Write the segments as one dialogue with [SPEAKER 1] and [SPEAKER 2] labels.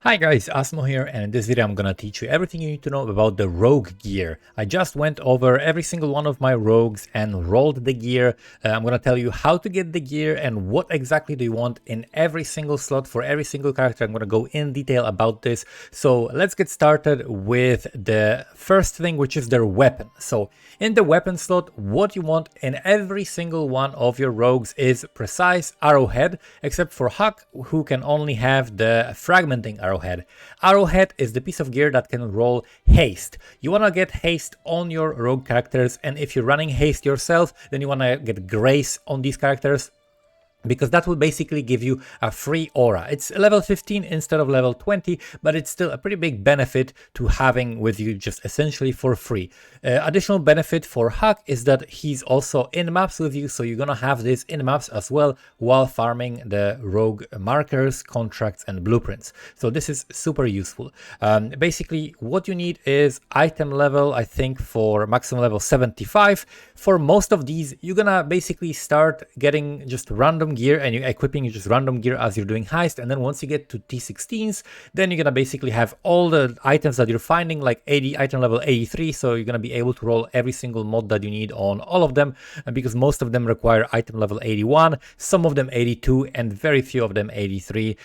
[SPEAKER 1] Hi guys, Asmo here, and in this video I'm gonna teach you everything you need to know about the rogue gear. I just went over every single one of my rogues and rolled the gear. I'm gonna tell you how to get the gear and what exactly do you want in every single slot for every single character. I'm gonna go in detail about this. So let's get started with the first thing, which is their weapon. So in the weapon slot, what you want in every single one of your rogues is precise arrowhead, except for Huck, who can only have the fragmenting arrowhead. Arrowhead is the piece of gear that can roll haste. You want to get haste on your rogue characters, and if you're running haste yourself, then you want to get grace on these characters, because that will basically give you a free aura. It's level 15 instead of level 20, but it's still a pretty big benefit to having with you just essentially for free. Additional benefit for Huck is that he's also in maps with you, so you're gonna have this in maps as well while farming the rogue markers, contracts, and blueprints. So this is super useful. Basically, what you need is item level, I think for maximum level 75. For most of these, you're gonna basically start getting just random gear and you're equipping just random gear as you're doing heist, and then once you get to T16s, then you're gonna basically have all the items that you're finding like 80 item level 83, so you're gonna be able to roll every single mod that you need on all of them, because most of them require item level 81, some of them 82, and very few of them 83.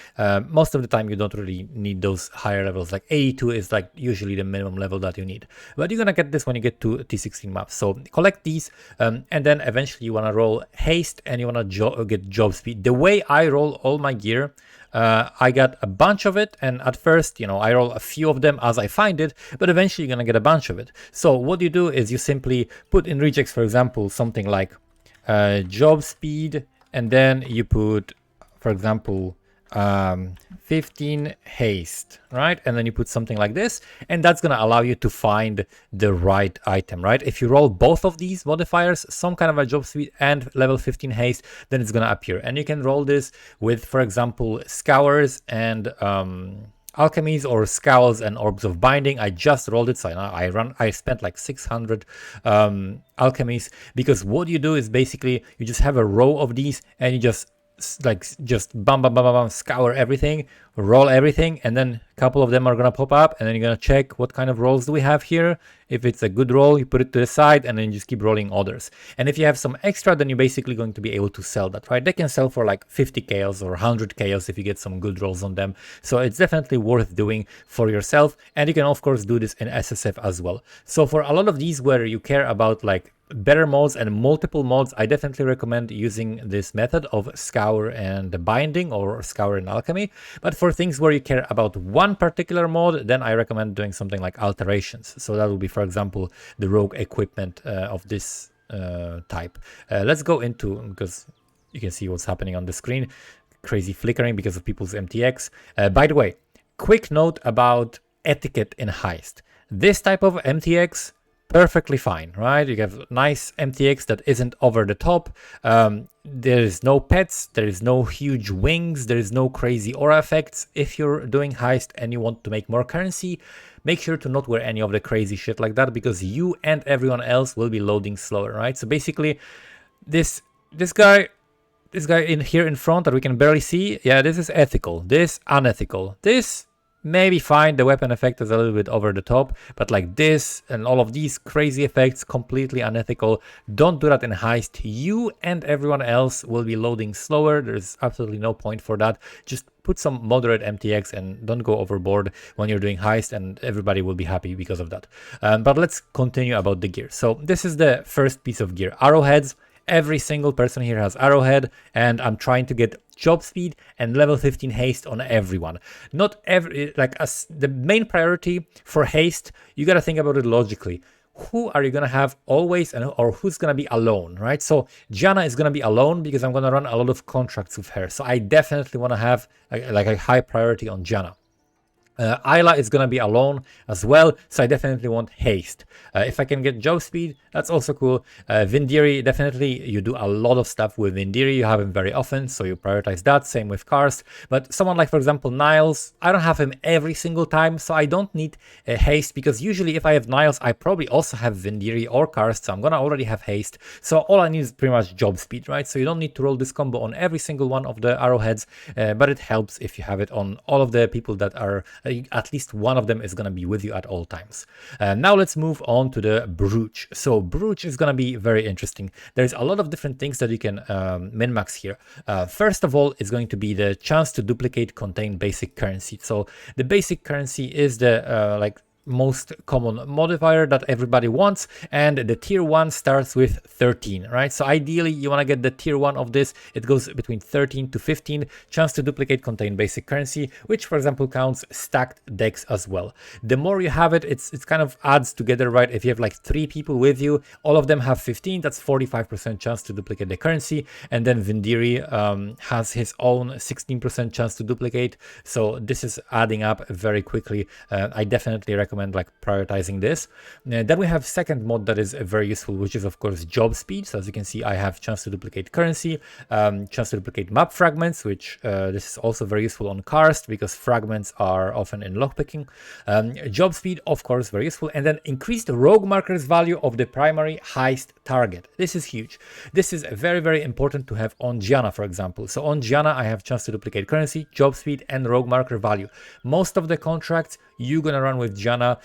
[SPEAKER 1] Most of the time you don't really need those higher levels, like 82 is like usually the minimum level that you need, but you're gonna get this when you get to T16 maps. So collect these, and then eventually you want to roll haste and you want to get job speed. The way I roll all my gear, I got a bunch of it, and at first, I roll a few of them as I find it, but eventually you're gonna get a bunch of it. So what you do is you simply put in rejects, for example, something like job speed, and then you put, for example, 15 haste, right? And then you put something like this, and that's going to allow you to find the right item, right? If you roll both of these modifiers, some kind of a job speed and level 15 haste, then it's going to appear. And you can roll this with, for example, scours and alchemies, or scowls and orbs of binding. I just rolled it, so I spent like 600 alchemies, because what you do is basically you just have a row of these and you just bam bam bam bam bam, scour everything, roll everything, and then a couple of them are gonna pop up, and then you're gonna check what kind of rolls do we have here. If it's a good roll, you put it to the side, and then you just keep rolling others. And if you have some extra, then you're basically going to be able to sell that, right? They can sell for like 50 chaos or 100 chaos if you get some good rolls on them. So it's definitely worth doing for yourself, and you can of course do this in SSF as well. So for a lot of these where you care about like better mods and multiple mods, I definitely recommend using this method of scour and binding, or scour and alchemy. But for things where you care about one particular mod, then I recommend doing something like alterations. So that will be, for example, the rogue equipment of this type. Let's go into, because you can see what's happening on the screen, crazy flickering because of people's MTX. By the way, quick note about etiquette in Heist. This type of MTX, perfectly fine, right? You have nice MTX that isn't over the top. There is no pets, there is no huge wings, there is no crazy aura effects. If you're doing heist and you want to make more currency, make sure to not wear any of the crazy shit like that, because you and everyone else will be loading slower, right? So basically, this guy in here in front that we can barely see, yeah, this is ethical. This unethical. This maybe fine, the weapon effect is a little bit over the top, but like this and all of these crazy effects, completely unethical. Don't do that in heist. You and everyone else will be loading slower. There's absolutely no point for that. Just put some moderate MTX and don't go overboard when you're doing heist, and everybody will be happy because of that. But let's continue about the gear. So this is the first piece of gear, arrowheads. Every single person here has arrowhead, and I'm trying to get job speed and level 15 haste on everyone. Not every, like, as the main priority for haste, you got to think about it logically. Who are you going to have always, or who's going to be alone, right? So Gianna is going to be alone because I'm going to run a lot of contracts with her. So I definitely want to have a high priority on Gianna. Isla is going to be alone as well, so I definitely want Haste. If I can get Joe Speed, that's also cool. Vindiri, definitely, you do a lot of stuff with Vindiri, you have him very often, so you prioritize that, same with Karst. But someone like, for example, Niles, I don't have him every single time, so I don't need Haste, because usually if I have Niles, I probably also have Vindiri or Karst, so I'm going to already have Haste. So all I need is pretty much Job Speed, right? So you don't need to roll this combo on every single one of the arrowheads, but it helps if you have it on all of the people that are at least one of them is going to be with you at all times. Now let's move on to the Brooch. So Brooch is going to be very interesting. There's a lot of different things that you can min-max here. First of all, is going to be the chance to duplicate contain basic currency. So the basic currency is the like most common modifier that everybody wants, and the tier 1 starts with 13, right? So ideally you want to get the tier 1 of this. It goes between 13 to 15. Chance to duplicate contain basic currency, which for example counts stacked decks as well. The more you have it, it's kind of adds together, right? If you have like 3 people with you, all of them have 15, that's 45% chance to duplicate the currency. And then Vindiri has his own 16% chance to duplicate, so this is adding up very quickly. I definitely recommend like prioritizing this. Then we have second mod that is very useful, which is of course Job Speed. So as you can see, I have chance to duplicate currency, chance to duplicate map fragments, which this is also very useful on Karst because fragments are often in lockpicking. Job Speed, of course, very useful. And then increased rogue markers value of the primary heist target. This is huge. This is very, very important to have on Gianna, for example. So on Gianna, I have chance to duplicate currency, Job Speed, and rogue marker value. Most of the contracts you're gonna run with Gianna,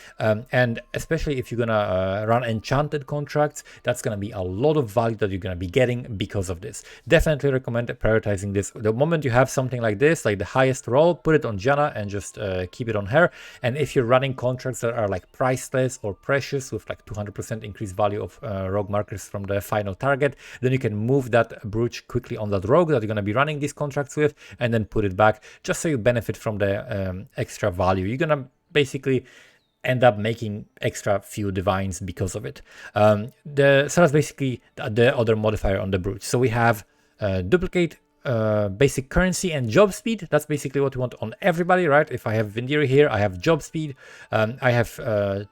[SPEAKER 1] and especially if you're gonna run enchanted contracts, that's gonna be a lot of value that you're gonna be getting because of this. Definitely recommend prioritizing this. The moment you have something like this, like the highest roll, put it on Gianna and just keep it on her. And if you're running contracts that are like priceless or precious with like 200% increased value of rogue markers from the final target, then you can move that brooch quickly on that rogue that you're gonna be running these contracts with, and then put it back just so you benefit from the extra value. You're gonna basically end up making extra few divines because of it. So that's basically the other modifier on the brooch. So we have duplicate basic currency and job speed. That's basically what we want on everybody, right? If I have Vindiri here, I have job speed, I have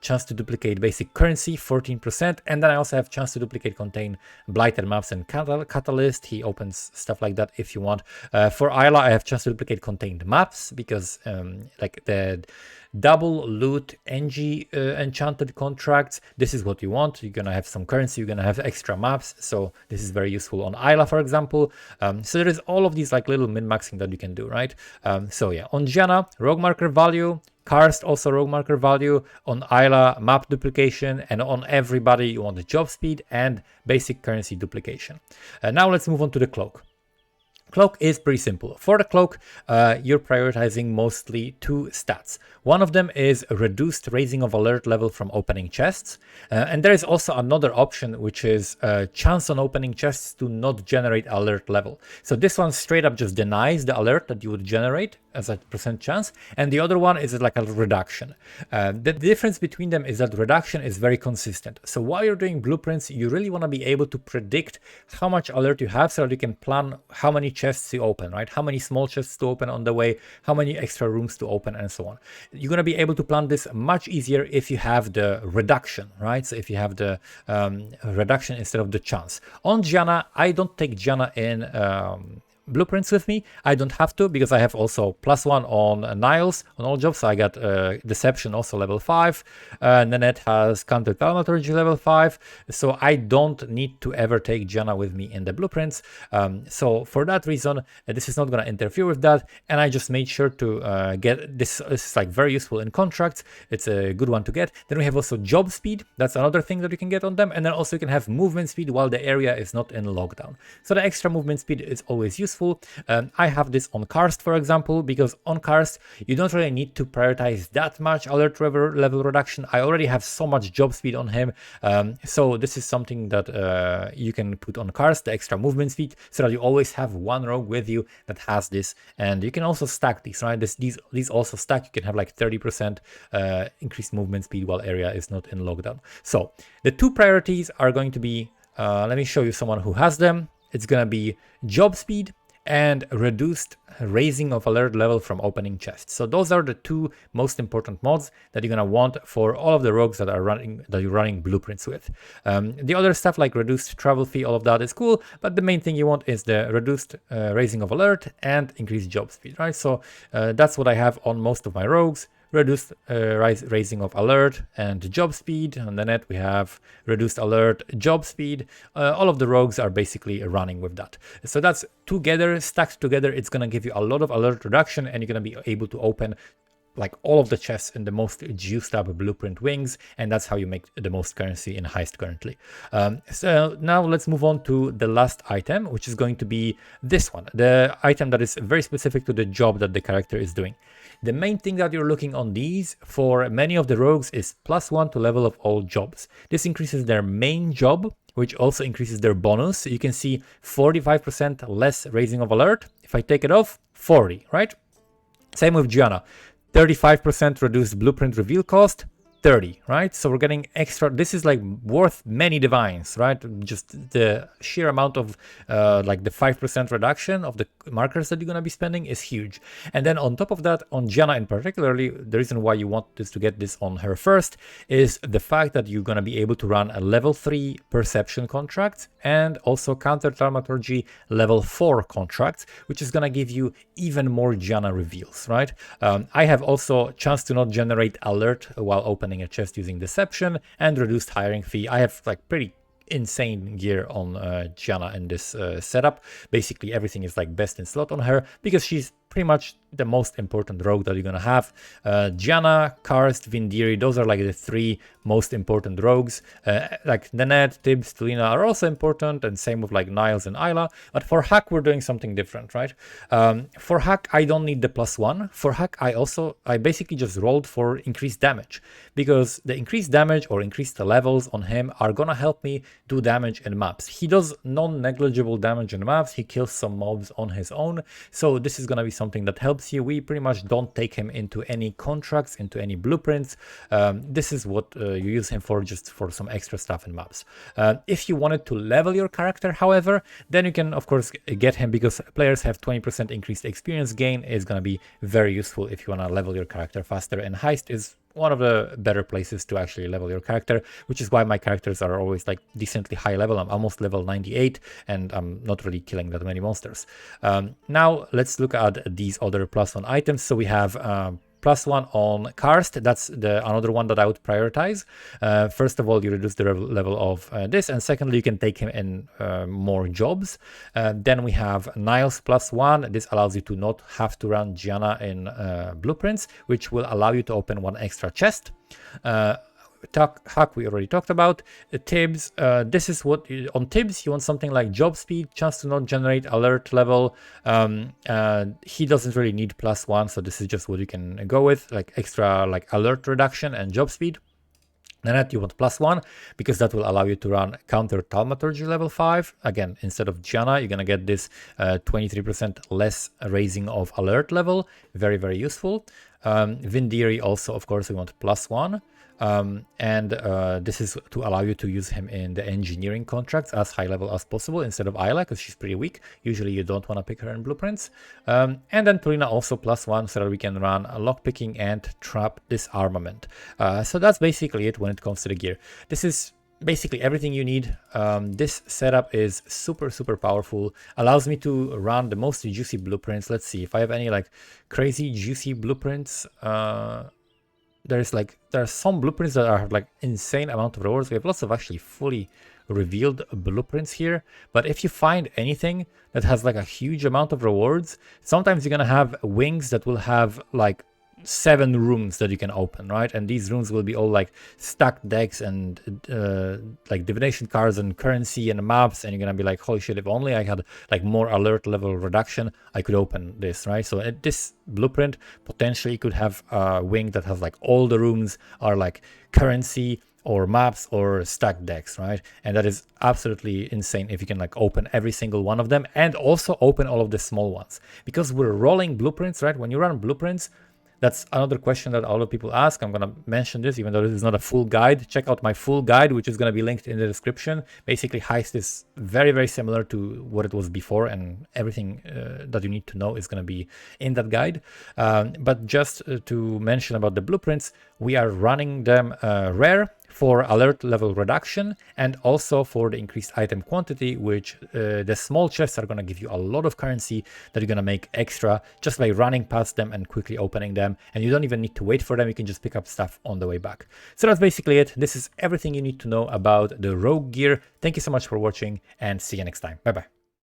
[SPEAKER 1] chance to duplicate basic currency 14%, and then I also have chance to duplicate contain blighted maps and catalyst. He opens stuff like that if you want. For Isla, I have chance to duplicate contained maps because like the double loot NG enchanted contracts, this is what you want. You're gonna have some currency, you're gonna have extra maps, so this is very useful on Isla, for example. So there is all of these like little min-maxing that you can do, right? So yeah, on Gianna, rogue marker value, Karst also rogue marker value, on Isla map duplication, and on everybody you want the job speed and basic currency duplication. Now let's move on to the cloak. Cloak is pretty simple. For the cloak, you're prioritizing mostly 2 stats. One of them is reduced raising of alert level from opening chests. And there is also another option, which is chance on opening chests to not generate alert level. So this one straight up just denies the alert that you would generate as a percent chance. And the other one is like a reduction. The difference between them is that reduction is very consistent. So while you're doing blueprints, you really want to be able to predict how much alert you have so that you can plan how many chests you open, right? How many small chests to open on the way, how many extra rooms to open, and so on. You're going to be able to plan this much easier if you have the reduction, right? So if you have the reduction instead of the chance. On Gianna, I don't take Gianna in blueprints with me. I don't have to because I have also +1 on Niles on all jobs. So I got Deception also level 5. Nanette has Counter Thaumaturgy level 5. So I don't need to ever take Gianna with me in the blueprints. So for that reason, this is not going to interfere with that. And I just made sure to get this. This is like very useful in contracts. It's a good one to get. Then we have also job speed. That's another thing that you can get on them. And then also you can have movement speed while the area is not in lockdown. So the extra movement speed is always useful. I have this on Karst, for example, because on Karst you don't really need to prioritize that much alert level reduction. I already have so much job speed on him, so this is something that you can put on Karst, the extra movement speed, so that you always have one rogue with you that has this. And you can also stack these, right? These also stack. You can have like 30% increased movement speed while area is not in lockdown. So the 2 priorities are going to be, let me show you someone who has them. It's going to be job speed and reduced raising of alert level from opening chests. So those are the two most important mods that you're gonna want for all of the rogues that you're running blueprints with. The other stuff like reduced travel fee, all of that is cool, but the main thing you want is the reduced raising of alert and increased job speed, right? So that's what I have on most of my rogues. Reduced raising of alert and job speed. On the net we have reduced alert, job speed. All of the rogues are basically running with that. So that's together, stacked together, it's gonna give you a lot of alert reduction, and you're gonna be able to open like all of the chests in the most juiced up blueprint wings, and that's how you make the most currency in Heist currently. So now let's move on to the last item, which is going to be this one, the item that is very specific to the job that the character is doing. The main thing that you're looking on these for many of the rogues is +1 to level of all jobs. This increases their main job, which also increases their bonus. You can see 45% less raising of alert. If I take it off, 40, right? Same with Gianna. 35% reduced blueprint reveal cost, 30, right? So we're getting extra. This is like worth many divines, right? Just the sheer amount of like the 5% reduction of the markers that you're going to be spending is huge. And then on top of that, on Gianna in particularly, the reason why you want this to get this on her first is the fact that you're going to be able to run a level 3 perception contract and also counter thaumaturgy level 4 contracts, which is going to give you even more Gianna reveals, right? I have also chance to not generate alert while opening a chest using deception and reduced hiring fee. I have like pretty insane gear on Gianna in this setup. Basically everything is like best in slot on her because she's pretty much the most important rogue that you're gonna have. Gianna, Karst, Vindiri, those are like the three most important rogues. Like Nanette, Tibbs, Tulina are also important, and same with like Niles and Isla. But for Hack, we're doing something different, right? For Hack, I don't need the +1. For Hack, I basically just rolled for increased damage, because the increased damage or increased levels on him are gonna help me do damage in maps. He does non-negligible damage in maps. He kills some mobs on his own, so this is gonna be something that helps you. We pretty much don't take him into any contracts, into any blueprints. This is what you use him for, just for some extra stuff in maps. If you wanted to level your character, however, then you can of course get him, because players have 20% increased experience gain. Is going to be very useful if you want to level your character faster, and Heist is one of the better places to actually level your character, which is why my characters are always like decently high level. I'm almost level 98 and I'm not really killing that many monsters. Now let's look at these other +1 items. So we have +1 on Karst. That's another one that I would prioritize. First of all, you reduce the level of this, and secondly, you can take him in more jobs. Then we have Niles +1. This allows you to not have to run Gianna in blueprints, which will allow you to open one extra chest. Hack we already talked about. Tibbs, this is what on Tibbs you want something like job speed, chance to not generate alert level. He doesn't really need +1, so this is just what you can go with, like extra like alert reduction and job speed. Nanette, you want +1 because that will allow you to run counter thaumaturgy level 5. Again, instead of Gianna, you're gonna get this 23% less raising of alert level. Very, very useful. Vindiri also, of course, we want +1. This is to allow you to use him in the engineering contracts as high level as possible instead of Isla, because she's pretty weak. Usually you don't want to pick her in blueprints. And then Tulina also +1 so that we can run lockpicking and trap disarmament. So that's basically it when it comes to the gear. This is basically everything you need. This setup is super, super powerful. Allows me to run the most juicy blueprints. Let's see if I have any like crazy juicy blueprints. There are some blueprints that are like insane amount of rewards. We have lots of actually fully revealed blueprints here, but if you find anything that has like a huge amount of rewards, sometimes you're gonna have wings that will have like 7 rooms that you can open, right? And these rooms will be all like stacked decks and like divination cards and currency and maps, and you're gonna be like, holy shit, if only I had like more alert level reduction, I could open this, right? So this blueprint potentially could have a wing that has like all the rooms are like currency or maps or stacked decks, right? And that is absolutely insane if you can like open every single one of them and also open all of the small ones, because we're rolling blueprints, right? When you run blueprints, That's another question that a lot of people ask. I'm going to mention this, even though this is not a full guide. Check out my full guide, which is going to be linked in the description. Basically, Heist is very, very similar to what it was before, and everything that you need to know is going to be in that guide. But just to mention about the blueprints, we are running them rare for alert level reduction and also for the increased item quantity, which the small chests are going to give you a lot of currency that you're going to make extra just by running past them and quickly opening them. And you don't even need to wait for them. You can just pick up stuff on the way back. So that's basically it. This is everything you need to know about the rogue gear. Thank you so much for watching and see you next time. Bye bye.